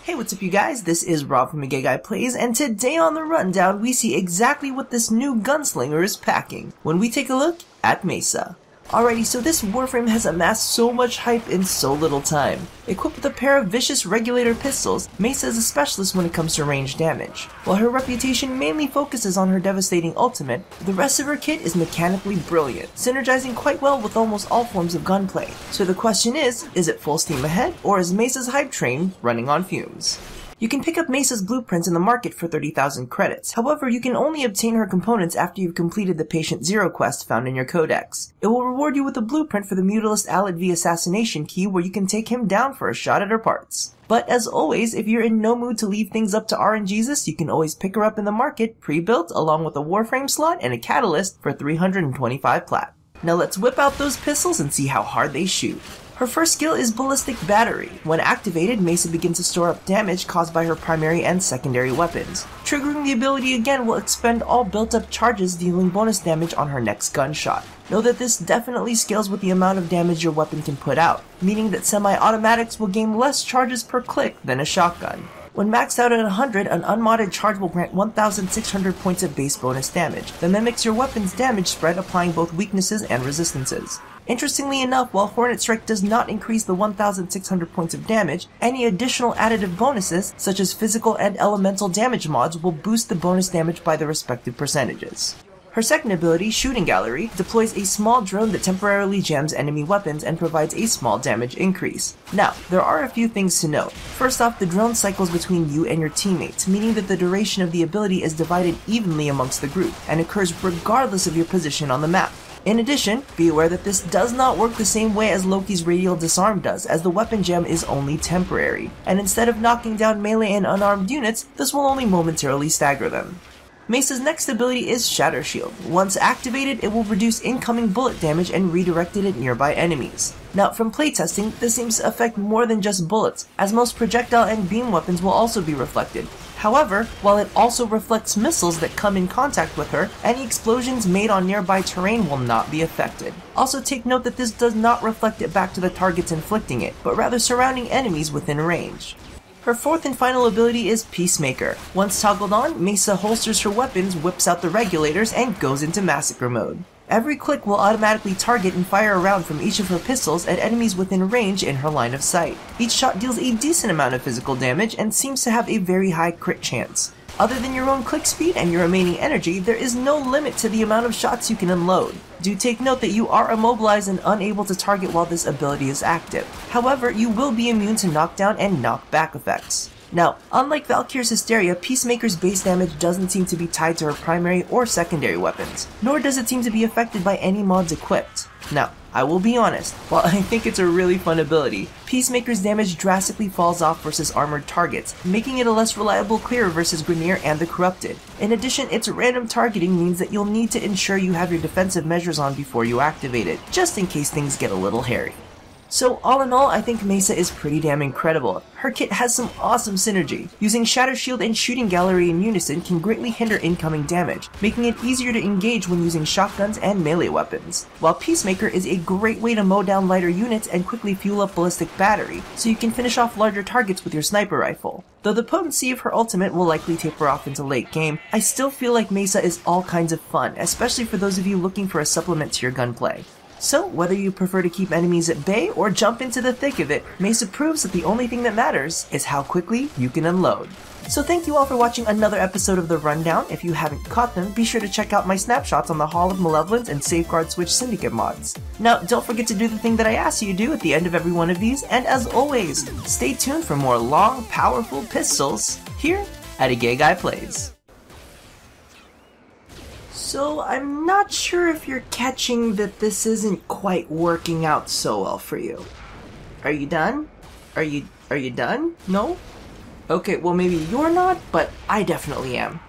Hey, what's up you guys? This is Rob from Gay Guy Plays, and today on the rundown we see exactly what this new gunslinger is packing when we take a look at Mesa. Alrighty, so this Warframe has amassed so much hype in so little time. Equipped with a pair of vicious regulator pistols, Mesa is a specialist when it comes to range damage. While her reputation mainly focuses on her devastating ultimate, the rest of her kit is mechanically brilliant, synergizing quite well with almost all forms of gunplay. So the question is it full steam ahead, or is Mesa's hype train running on fumes? You can pick up Mesa's blueprints in the market for 30,000 credits. However, you can only obtain her components after you've completed the Patient Zero quest found in your codex. It will reward you with a blueprint for the Mutalist Alad V assassination key where you can take him down for a shot at her parts. But as always, if you're in no mood to leave things up to RNGesus, you can always pick her up in the market, pre-built, along with a Warframe slot and a catalyst for 325 plat. Now let's whip out those pistols and see how hard they shoot. Her first skill is Ballistic Battery. When activated, Mesa begins to store up damage caused by her primary and secondary weapons. Triggering the ability again will expend all built-up charges, dealing bonus damage on her next gunshot. Know that this definitely scales with the amount of damage your weapon can put out, meaning that semi-automatics will gain less charges per click than a shotgun. When maxed out at 100, an unmodded charge will grant 1,600 points of base bonus damage that mimics your weapon's damage spread, applying both weaknesses and resistances. Interestingly enough, while Hornet Strike does not increase the 1,600 points of damage, any additional additive bonuses, such as physical and elemental damage mods, will boost the bonus damage by the respective percentages. Her second ability, Shooting Gallery, deploys a small drone that temporarily jams enemy weapons and provides a small damage increase. Now, there are a few things to note. First off, the drone cycles between you and your teammates, meaning that the duration of the ability is divided evenly amongst the group, and occurs regardless of your position on the map. In addition, be aware that this does not work the same way as Loki's Radial Disarm does, as the weapon gem is only temporary, and instead of knocking down melee and unarmed units, this will only momentarily stagger them. Mesa's next ability is Shatter Shield. Once activated, it will reduce incoming bullet damage and redirect it at nearby enemies. Now, from playtesting, this seems to affect more than just bullets, as most projectile and beam weapons will also be reflected. However, while it also reflects missiles that come in contact with her, any explosions made on nearby terrain will not be affected. Also take note that this does not reflect it back to the targets inflicting it, but rather surrounding enemies within range. Her fourth and final ability is Peacemaker. Once toggled on, Mesa holsters her weapons, whips out the regulators, and goes into massacre mode. Every click will automatically target and fire a round from each of her pistols at enemies within range in her line of sight. Each shot deals a decent amount of physical damage and seems to have a very high crit chance. Other than your own click speed and your remaining energy, there is no limit to the amount of shots you can unload. Do take note that you are immobilized and unable to target while this ability is active. However, you will be immune to knockdown and knockback effects. Now, unlike Valkyr's Hysteria, Peacemaker's base damage doesn't seem to be tied to her primary or secondary weapons, nor does it seem to be affected by any mods equipped. Now, I will be honest, while I think it's a really fun ability, Peacemaker's damage drastically falls off versus armored targets, making it a less reliable clear versus Grineer and the Corrupted. In addition, its random targeting means that you'll need to ensure you have your defensive measures on before you activate it, just in case things get a little hairy. So all in all, I think Mesa is pretty damn incredible. Her kit has some awesome synergy. Using Shatter Shield and Shooting Gallery in unison can greatly hinder incoming damage, making it easier to engage when using shotguns and melee weapons. While Peacemaker is a great way to mow down lighter units and quickly fuel up Ballistic Battery, so you can finish off larger targets with your sniper rifle. Though the potency of her ultimate will likely taper off into late game, I still feel like Mesa is all kinds of fun, especially for those of you looking for a supplement to your gunplay. So, whether you prefer to keep enemies at bay or jump into the thick of it, Mesa proves that the only thing that matters is how quickly you can unload. So thank you all for watching another episode of The Rundown. If you haven't caught them, be sure to check out my snapshots on the Hall of Malevolence and Safeguard Switch Syndicate mods. Now, don't forget to do the thing that I ask you to do at the end of every one of these, and as always, stay tuned for more long, powerful pistols here at A Gay Guy Plays. So, I'm not sure if you're catching that this isn't quite working out so well for you. Are you done? Are you done? No? Okay, well maybe you're not, but I definitely am.